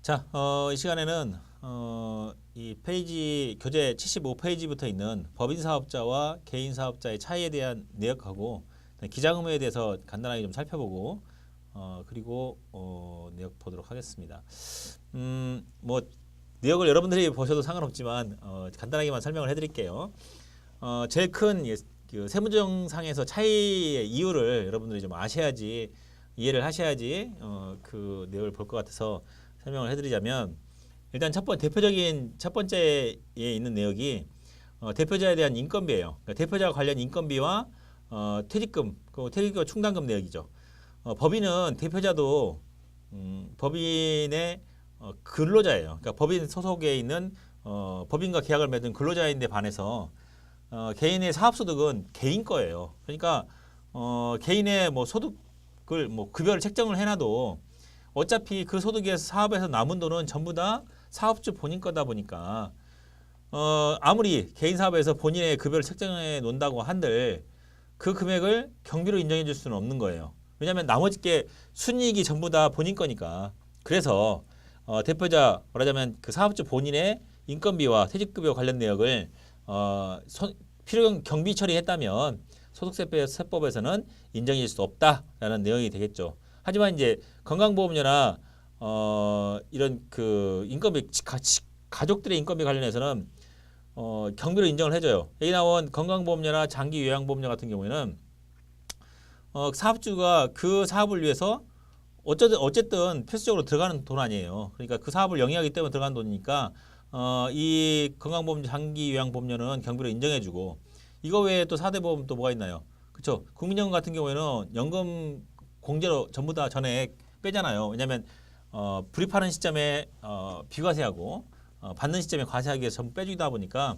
자, 이 시간에는 이 페이지 교재 75페이지부터 있는 법인 사업자와 개인 사업자의 차이에 대한 내역하고 기장 의무에 대해서 간단하게 좀 살펴보고 그리고 내역 보도록 하겠습니다. 뭐 내역을 여러분들이 보셔도 상관없지만 간단하게만 설명을 해드릴게요. 제일 큰 그 세무정상에서 차이의 이유를 여러분들이 좀 아셔야지 이해를 하셔야지 그 내용을 볼 것 같아서 설명을 해드리자면 일단 대표적인 첫 번째에 있는 내역이 대표자에 대한 인건비예요. 그러니까 대표자 관련 인건비와 퇴직금, 그 퇴직금 충당금 내역이죠. 법인은 대표자도 법인의 근로자예요. 그러니까 법인 소속에 있는 법인과 계약을 맺은 근로자인데 반해서 개인의 사업소득은 개인 거예요. 그러니까 개인의 뭐 소득을 뭐 급여를 책정을 해놔도 어차피 그 소득에서 사업에서 남은 돈은 전부 다 사업주 본인 거다 보니까 아무리 개인 사업에서 본인의 급여를 책정해 놓는다고 한들 그 금액을 경비로 인정해 줄 수는 없는 거예요. 왜냐하면 나머지 게 순이익이 전부 다 본인 거니까. 그래서 대표자 말하자면 그 사업주 본인의 인건비와 퇴직급여 관련 내역을 필요 경비 처리했다면 소득세법에서는 인정해 줄 수 없다라는 내용이 되겠죠. 하지만 이제 건강보험료나 이런 그 인건비 가족들의 인건비 관련해서는 경비로 인정을 해줘요. 여기 나온 건강보험료나 장기요양보험료 같은 경우에는 사업주가 그 사업을 위해서 어쨌든 필수적으로 들어가는 돈 아니에요. 그러니까 그 사업을 영위하기 때문에 들어가는 돈이니까 이 건강보험료, 장기요양보험료는 경비로 인정해주고 이거 외에 또 4대 보험 또 뭐가 있나요? 그렇죠. 국민연금 같은 경우에는 연금 공제로 전부 다 전액 빼잖아요. 왜냐하면 불입하는 시점에 비과세하고 받는 시점에 과세하기 위해서 전부 빼주다 보니까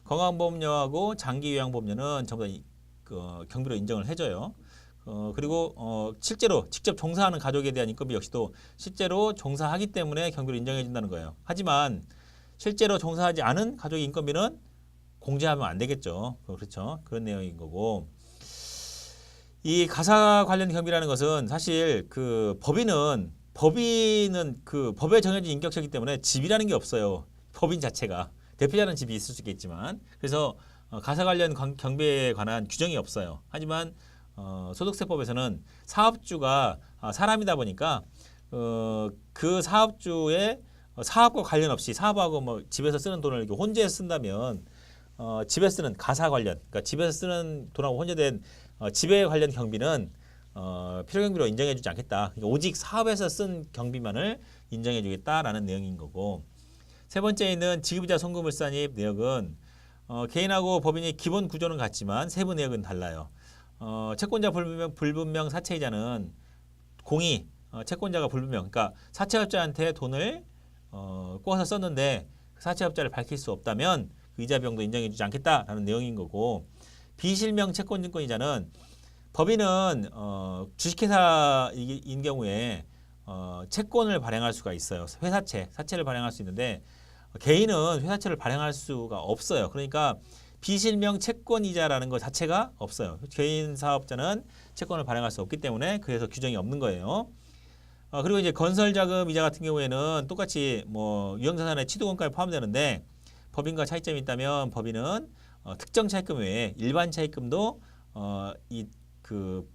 건강보험료하고 장기요양보험료는 전부 다 경비로 인정을 해줘요. 그리고 실제로 직접 종사하는 가족에 대한 인건비 역시도 실제로 종사하기 때문에 경비로 인정해 준다는 거예요. 하지만 실제로 종사하지 않은 가족의 인건비는 공제하면 안 되겠죠. 그렇죠. 그런 내용인 거고. 이 가사 관련 경비라는 것은 사실 그 법인은 그 법에 정해진 인격체이기 때문에 집이라는 게 없어요. 법인 자체가. 대표자는 집이 있을 수 있겠지만. 그래서 가사 관련 경비에 관한 규정이 없어요. 하지만 소득세법에서는 사업주가 사람이다 보니까 그 사업주의 사업과 관련 없이 사업하고 뭐 집에서 쓰는 돈을 이렇게 혼재해서 쓴다면 집에 쓰는 가사 관련, 그러니까 집에서 쓰는 돈하고 혼재된 집에 관련 경비는 필요경비로 인정해주지 않겠다. 그러니까 오직 사업에서 쓴 경비만을 인정해주겠다라는 내용인 거고. 세 번째 있는 지급이자 송금물산입 내역은 개인하고 법인이 기본 구조는 같지만 세부 내역은 달라요. 채권자 불분명 사채이자는 공이 채권자가 불분명, 그러니까 사채업자한테 돈을 꼬아서 썼는데 사채업자를 밝힐 수 없다면 그 이자 비용도 인정해주지 않겠다라는 내용인 거고. 비실명 채권증권이자는 법인은 주식회사인 경우에 채권을 발행할 수가 있어요. 사채를 발행할 수 있는데 개인은 회사채를 발행할 수가 없어요. 그러니까 비실명 채권이자라는 것 자체가 없어요. 개인 사업자는 채권을 발행할 수 없기 때문에 그래서 규정이 없는 거예요. 그리고 이제 건설자금 이자 같은 경우에는 똑같이 뭐 유형자산의 취득원가에 포함되는데 법인과 차이점이 있다면 법인은 특정 차입금 외에 일반 차입금도 이 그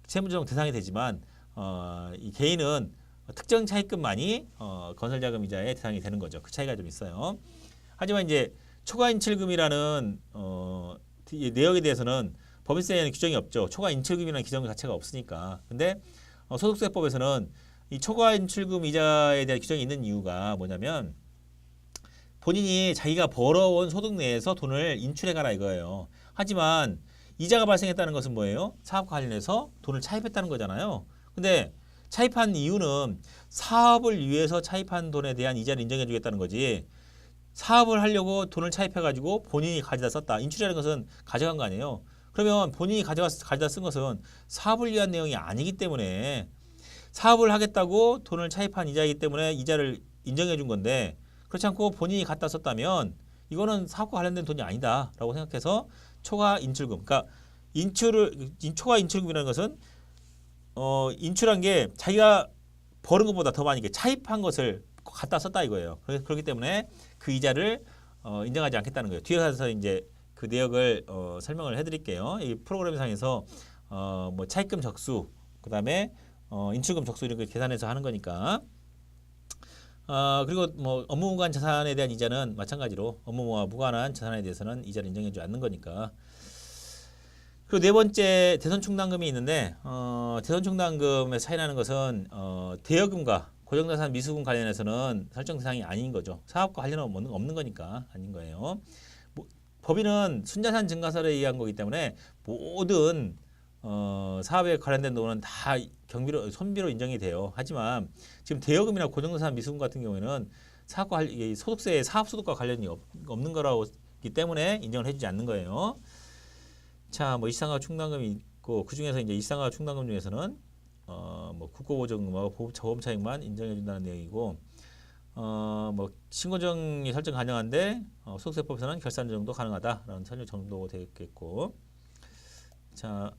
세무조정 대상이 되지만 이 개인은 특정 차입금만이 건설자금 이자의 대상이 되는 거죠. 그 차이가 좀 있어요. 하지만 이제 초과인출금이라는 이 내역에 대해서는 법인세에는 규정이 없죠. 초과인출금이라는 규정 자체가 없으니까. 근데 소득세법에서는 이 초과인출금 이자에 대한 규정이 있는 이유가 뭐냐면 본인이 자기가 벌어온 소득 내에서 돈을 인출해 가라 이거예요. 하지만 이자가 발생했다는 것은 뭐예요? 사업과 관련해서 돈을 차입했다는 거잖아요. 근데 차입한 이유는 사업을 위해서 차입한 돈에 대한 이자를 인정해 주겠다는 거지. 사업을 하려고 돈을 차입해 가지고 본인이 가져다 썼다. 인출이라는 것은 가져간 거 아니에요. 그러면 본인이 가져다 쓴 것은 사업을 위한 내용이 아니기 때문에 사업을 하겠다고 돈을 차입한 이자이기 때문에 이자를 인정해 준 건데 그렇지 않고 본인이 갖다 썼다면 이거는 사업과 관련된 돈이 아니다라고 생각해서 초과 인출금, 그러니까 초과 인출금이라는 것은 인출한 게 자기가 버는 것보다 더 많이 차입한 것을 갖다 썼다 이거예요. 그렇기 때문에 그 이자를 인정하지 않겠다는 거예요. 뒤에 가서 이제 그 내역을 설명을 해드릴게요. 이 프로그램상에서 뭐 차입금 적수, 그다음에 인출금 적수 이런 거 계산해서 하는 거니까. 그리고 뭐 업무 무관 자산에 대한 이자는 마찬가지로 업무와 무관한 자산에 대해서는 이자를 인정해주지 않는 거니까. 그리고 네 번째 대손충당금이 있는데 대손충당금의 차이나는 것은 대여금과 고정자산 미수금 관련해서는 설정 대상이 아닌 거죠. 사업과 관련은 없는 거니까 아닌 거예요. 법인은 순자산 증가세에 의한 거기 때문에 모든 사업에 관련된 돈은 다 경비로 손비로 인정이 돼요. 하지만 지금 대여금이나 고정자산 미수금 같은 경우에는 사업과 소득세의 사업소득과 관련이 없는 거라기 때문에 인정을 해주지 않는 거예요. 자, 뭐 이시상가 충당금이 있고 그 중에서 이제 이시상가 충당금 중에서는 뭐 국고보증금하고 저범차익만 인정해준다는 내용이고 뭐 신고정이 설정 가능한데 소득세법에서는 결산 정도 가능하다라는 설명 정도가 되겠고. 자,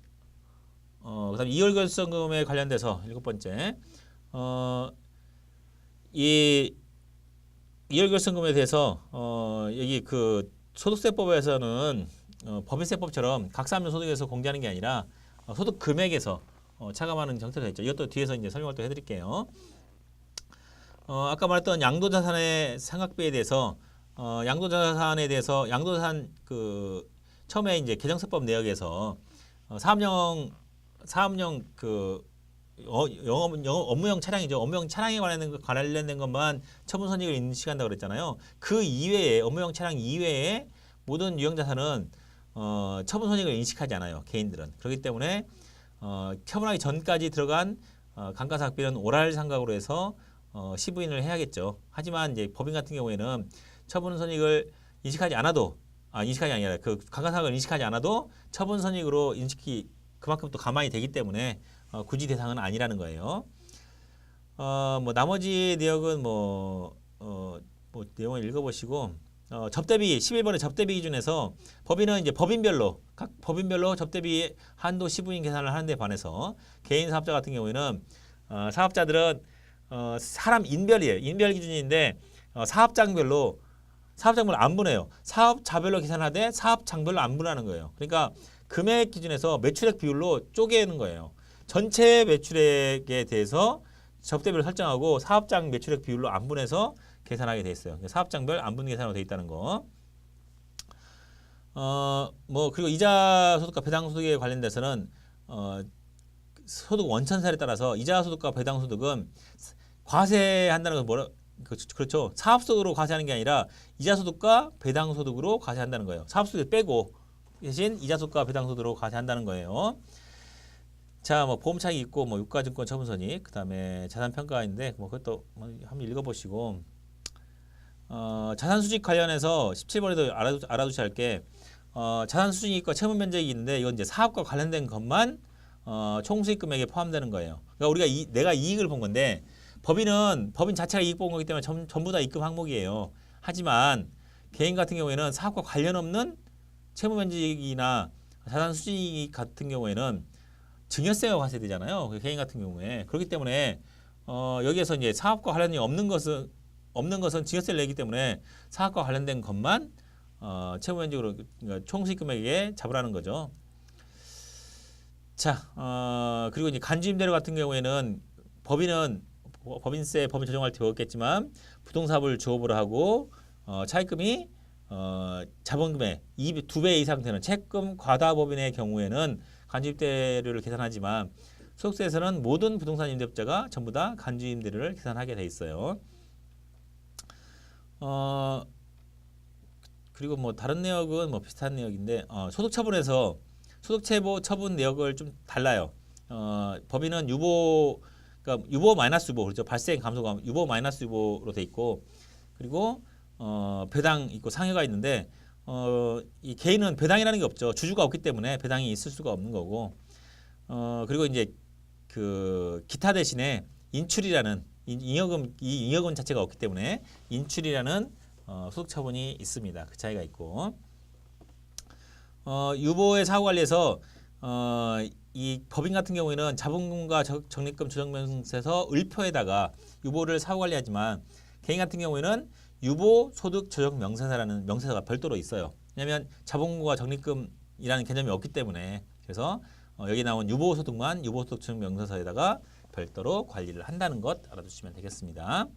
그다음 이월결손금에 관련돼서 일곱 번째 이 이월결손금에 대해서 여기 그 소득세법에서는 법인세법처럼 각사하는 소득에서 공제하는 게 아니라 소득 금액에서 차감하는 형태가 있죠. 이것도 뒤에서 이제 설명을 또 해드릴게요. 아까 말했던 양도자산의 상각비에 대해서 양도자산 그 처음에 이제 개정세법 내역에서 사업용 그 업무용 차량이죠. 업무용 차량에 관련된 것만 처분손익을 인식한다고 그랬잖아요. 그 이외에 업무용 차량 이외에 모든 유형자산은 처분손익을 인식하지 않아요. 개인들은. 그렇기 때문에 처분하기 전까지 들어간 감가상각비는 오랄상각으로 해서 시부인을 해야겠죠. 하지만 이제 법인 같은 경우에는 처분손익을 인식하지 않아도 인식하지 아니라 그 감가상각을 인식하지 않아도 처분손익으로 인식이 그만큼 또 감안이 되기 때문에 굳이 대상은 아니라는 거예요. 뭐 나머지 내역은 뭐 내용을 읽어보시고 접대비 11번의 접대비 기준에서 법인은 이제 각 법인별로 접대비 한도 시부인 계산을 하는 데 반해서 개인 사업자 같은 경우에는 사업자들은 사람 인별이에요. 인별 기준인데 사업장별로 안 분해요. 사업자별로 계산하되 사업장별로 안 분하는 거예요. 그러니까 금액 기준에서 매출액 비율로 쪼개는 거예요. 전체 매출액에 대해서 접대비를 설정하고 사업장 매출액 비율로 안 분해서 계산하게 돼 있어요. 사업장별 안 분계 계산으로 돼 있다는 거. 뭐 그리고 이자 소득과 배당 소득에 관련돼서는 소득 원천사에 따라서 이자 소득과 배당 소득은 과세한다는 건 그렇죠. 사업소득으로 과세하는 게 아니라 이자 소득과 배당 소득으로 과세한다는 거예요. 사업소득 빼고 대신 이자 소득과 배당 소득으로 과세한다는 거예요. 자, 뭐 보험 차익이 있고 뭐 유가증권 처분손익, 그다음에 자산 평가인데 뭐 그것도 한번 읽어보시고. 자산 수직 관련해서 17번에도 알아두셔야 할 게 자산 수직과 채무 면적이 있는데 이건 이제 사업과 관련된 것만 총 수익 금액에 포함되는 거예요. 그러니까 우리가 내가 이익을 본 건데 법인 자체가 이익 본 거기 때문에 전부 다 입금 항목이에요. 하지만 개인 같은 경우에는 사업과 관련 없는 채무 면적이나 자산 수직 같은 경우에는 증여세가 과세되잖아요. 개인 같은 경우에. 그렇기 때문에 여기에서 이제 사업과 관련이 없는 것은 증여세를 내기 때문에 사업과 관련된 것만 채무 면적으로 그러니까 총수익 금액에 잡으라는 거죠. 자, 그리고 이제 간주임대료 같은 경우에는 법인세 법인 조정할 때 배웠겠지만 부동산을 주업으로 하고 차입금이 자본금의 2배 이상 되는 채권 과다 법인의 경우에는 간주임대료를 계산하지만 소득세에서는 모든 부동산 임대업자가 전부 다 간주임대료를 계산하게 돼 있어요. 그리고 뭐 다른 내역은 뭐 비슷한 내역인데 소득처분에서 소득처분 내역을 좀 달라요. 법인은 그러니까 유보 마이너스 유보 그렇죠. 발생 감소가 유보 마이너스 유보로 돼 있고 그리고 배당 있고 상여가 있는데 이 개인은 배당이라는 게 없죠. 주주가 없기 때문에 배당이 있을 수가 없는 거고 그리고 이제 그 기타 대신에 인출이라는 잉여금 자체가 없기 때문에 인출이라는 소득처분이 있습니다. 그 차이가 있고 유보의 사후관리에서 이 법인 같은 경우에는 자본금과 적립금 조정명세서 을표에다가 유보를 사후관리하지만 개인 같은 경우에는 유보소득조정명세서라는 명세서가 별도로 있어요. 왜냐하면 자본금과 적립금이라는 개념이 없기 때문에. 그래서 여기 나온 유보소득만 유보소득조정명세서에다가 별도로 관리를 한다는 것 알아두시면 되겠습니다.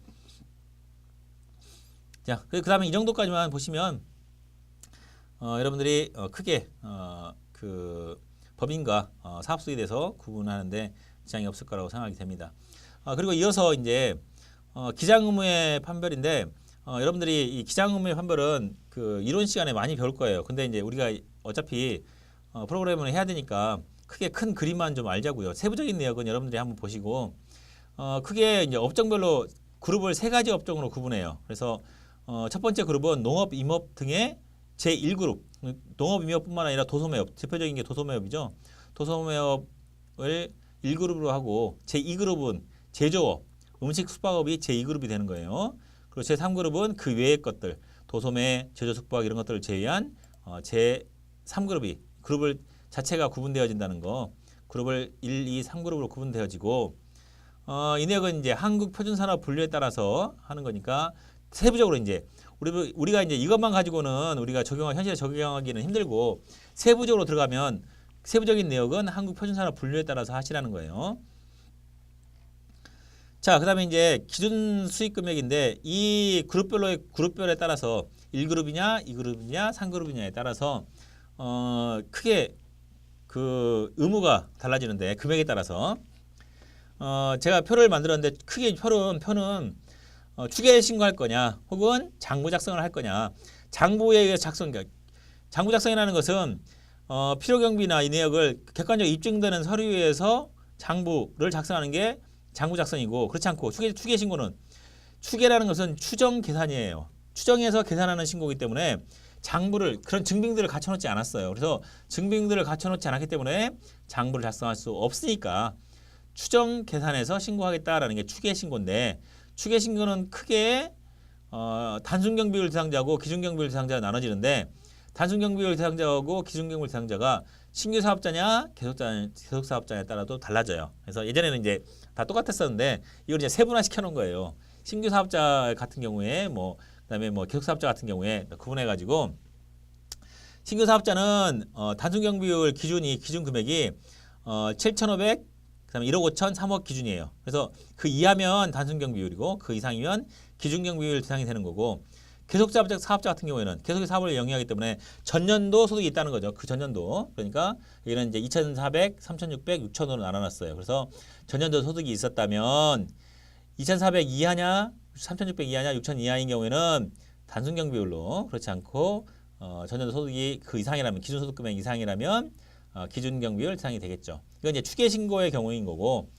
자, 그 다음에 이 정도까지만 보시면 여러분들이 크게 그 법인과 사업소에 대해서 구분하는데 지장이 없을 거라고 생각이 됩니다. 그리고 이어서 이제 기장의무의 판별인데 여러분들이 이 기장의무의 판별은 그 이론 시간에 많이 배울 거예요. 근데 이제 우리가 어차피 프로그램을 해야 되니까 크게 큰 그림만 좀 알자고요. 세부적인 내역은 여러분들이 한번 보시고 크게 이제 업종별로 그룹을 세 가지 업종으로 구분해요. 그래서 첫 번째 그룹은 농업, 임업 등의 제1그룹, 농업, 임업뿐만 아니라 도소매업, 대표적인 게 도소매업이죠. 도소매업을 1그룹으로 하고 제2그룹은 제조업, 음식, 숙박업이 제2그룹이 되는 거예요. 그리고 제3그룹은 그 외의 것들, 도소매, 제조, 숙박 이런 것들을 제외한 제3그룹이 그룹을 자체가 구분되어진다는 거, 그룹을 1, 2, 3그룹으로 구분되어지고 이 내역은 이제 한국 표준산업 분류에 따라서 하는 거니까 세부적으로 이제 우리가 이제 이것만 가지고는 우리가 현실에 적용하기는 힘들고 세부적으로 들어가면 세부적인 내역은 한국 표준산업 분류에 따라서 하시라는 거예요. 자, 그다음에 이제 기준 수익 금액인데 이 그룹별에 따라서 1그룹이냐, 2그룹이냐, 3그룹이냐에 따라서 크게 그 의무가 달라지는데 금액에 따라서 제가 표를 만들었는데 크게 표는 추계 신고할 거냐 혹은 장부 작성을 할 거냐. 장부에 의해 장부 작성이라는 것은 필요경비나 이 내역을 객관적으로 입증되는 서류에서 장부를 작성하는 게 장부 작성이고, 그렇지 않고 추계 신고는 추계라는 것은 추정 계산이에요. 추정해서 계산하는 신고이기 때문에 장부를 그런 증빙들을 갖춰놓지 않았어요. 그래서 증빙들을 갖춰놓지 않았기 때문에 장부를 작성할 수 없으니까 추정 계산해서 신고하겠다라는 게 추계 신고인데, 추계 신고는 크게 단순경비율 대상자하고 기준경비율 대상자가 나눠지는데 단순경비율 대상자하고 기준경비율 대상자가 신규 사업자냐 계속 사업자냐에 따라도 달라져요. 그래서 예전에는 이제 다 똑같았었는데 이걸 이제 세분화 시켜놓은 거예요. 신규 사업자 같은 경우에 그다음에 계속 사업자 같은 경우에 구분해가지고 신규 사업자는 단순경비율 기준 금액이 7,500 그다음에 1억 5천, 3억 기준이에요. 그래서 그 이하면 단순경비율이고 그 이상이면 기준경비율 대상이 되는 거고, 계속 사업자 같은 경우에는 계속의 사업을 영위하기 때문에 전년도 소득이 있다는 거죠. 그 전년도. 그러니까 여기는 이제 2,400, 3,600, 6,000으로 나눠놨어요. 그래서 전년도 소득이 있었다면 2,400 이하냐, 3,600 이하냐, 6,000 이하인 경우에는 단순경비율로, 그렇지 않고 전년도 소득이 그 이상이라면, 기준소득 금액 이상이라면 기준경비율 대상이 되겠죠. 이건 이제 추계신고의 경우인 거고,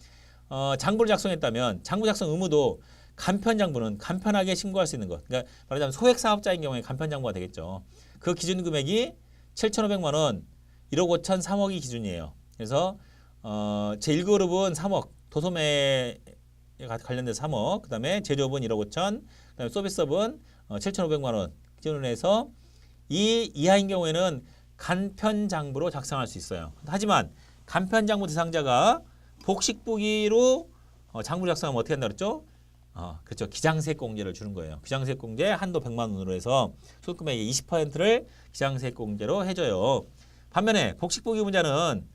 장부를 작성했다면 장부 작성 의무도 간편장부는 간편하게 신고할 수 있는 것. 그러니까 말하자면 소액사업자인 경우에 간편장부가 되겠죠. 그 기준금액이 7,500만 원, 1억 5천, 3억이 기준이에요. 그래서 제1그룹은 3억, 도소매에 관련돼서 3억, 그 다음에 제조업은 1억 5천, 그 다음에 서비스업은 7,500만 원 기준으로 해서 이 이하인 경우에는 간편장부로 작성할 수 있어요. 하지만 간편장부 대상자가 복식부기로 장부 작성하면 어떻게 한다 그랬죠? 그렇죠. 기장세액공제를 주는 거예요. 기장세액공제 한도 100만 원으로 해서 소득금액의 20%를 기장세액공제로 해줘요. 반면에 복식부기 의무자는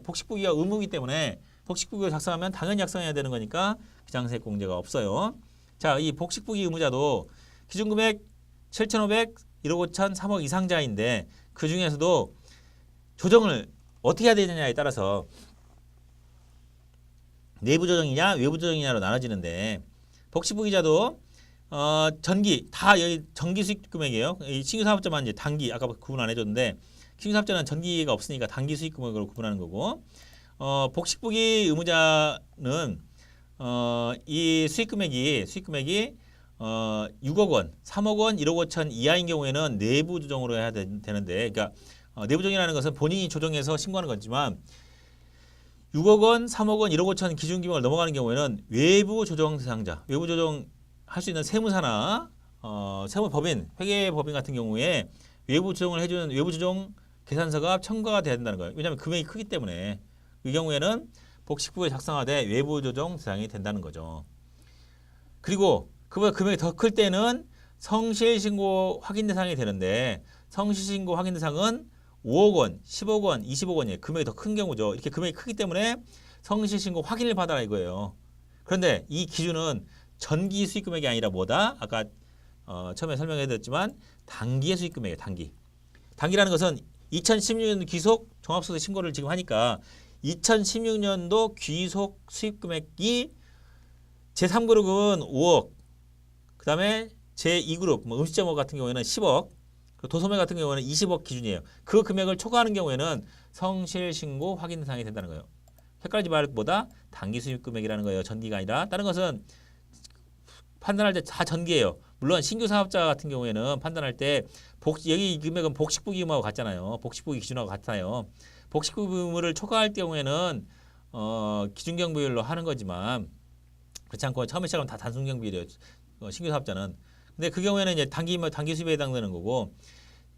복식부기가 의무이기 때문에 복식부기를 작성하면 당연히 작성해야 되는 거니까 기장세액공제가 없어요. 자, 이 복식부기 의무자도 기준금액 7,500, 1억 5천, 3억 이상자인데 그 중에서도 조정을 어떻게 해야 되느냐에 따라서 내부 조정이냐 외부 조정이냐로 나눠지는데, 복식부기자도 전기 다 여기 전기 수익 금액이에요. 이 신규 사업자만 이제 단기 아까 구분 안 해줬는데 신규 사업자는 전기가 없으니까 단기 수익 금액으로 구분하는 거고, 복식부기 의무자는 이 수익 금액이 6억 원, 3억 원, 1억 5천 이하인 경우에는 내부 조정으로 해야 되는데, 그러니까 내부 조정이라는 것은 본인이 조정해서 신고하는 거지만 6억 원, 3억 원, 1억 5천 기준 금액을 넘어가는 경우에는 외부 조정 대상자, 외부 조정 할 수 있는 세무사나 세무법인, 회계법인 같은 경우에 외부 조정을 해주는 외부 조정 계산서가 첨가가 돼야 된다는 거예요. 왜냐하면 금액이 크기 때문에 이 경우에는 복식부에 작성하되 외부 조정 대상이 된다는 거죠. 그리고 그보다 금액이 더 클 때는 성실신고 확인 대상이 되는데 성실신고 확인 대상은 5억 원, 10억 원, 20억 원이에요. 금액이 더 큰 경우죠. 이렇게 금액이 크기 때문에 성실신고 확인을 받아라 이거예요. 그런데 이 기준은 전기 수익 금액이 아니라 뭐다? 아까 처음에 설명해드렸지만 단기의 수익 금액이에요. 단기. 단기라는 것은 2016년 귀속 종합소득 신고를 지금 하니까 2016년도 귀속 수익 금액이 제3그룹은 5억, 그 다음에 제2그룹, 뭐 음식점 같은 경우에는 10억, 도소매 같은 경우에는 20억 기준이에요. 그 금액을 초과하는 경우에는 성실신고 확인 대상이 된다는 거예요. 헷갈리지 말 것보다 단기 수익 금액이라는 거예요. 전기가 아니라. 다른 것은 판단할 때 다 전기예요. 물론 신규 사업자 같은 경우에는 판단할 때 여기 금액은 복식부 기금하고 같잖아요. 복식부 기준하고 같아요. 복식부 기금을 초과할 경우에는 기준경비율로 하는 거지만 그렇지 않고 처음에 시작하면 다 단순경비율이에요. 신규 사업자는. 근데 그 경우에는 이제 단기 수입에 해당되는 거고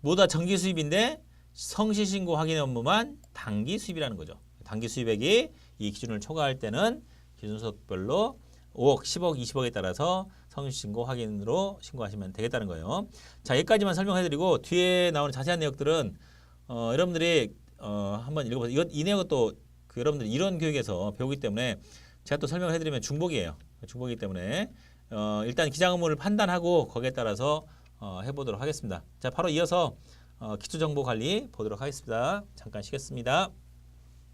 모두 다 정기 수입인데 성실신고 확인 업무만 단기 수입이라는 거죠. 단기 수입액이 이 기준을 초과할 때는 기준소득별로 5억, 10억, 20억에 따라서 성실신고 확인으로 신고하시면 되겠다는 거예요. 자, 여기까지만 설명해드리고 뒤에 나오는 자세한 내용들은 여러분들이 한번 읽어보세요. 이 내용은 또 여러분들이 이론 교육에서 배우기 때문에 제가 또 설명해드리면 중복이에요. 중복이기 때문에 일단 기장 의무를 판단하고 거기에 따라서 해보도록 하겠습니다. 자, 바로 이어서 기초정보관리 보도록 하겠습니다. 잠깐 쉬겠습니다.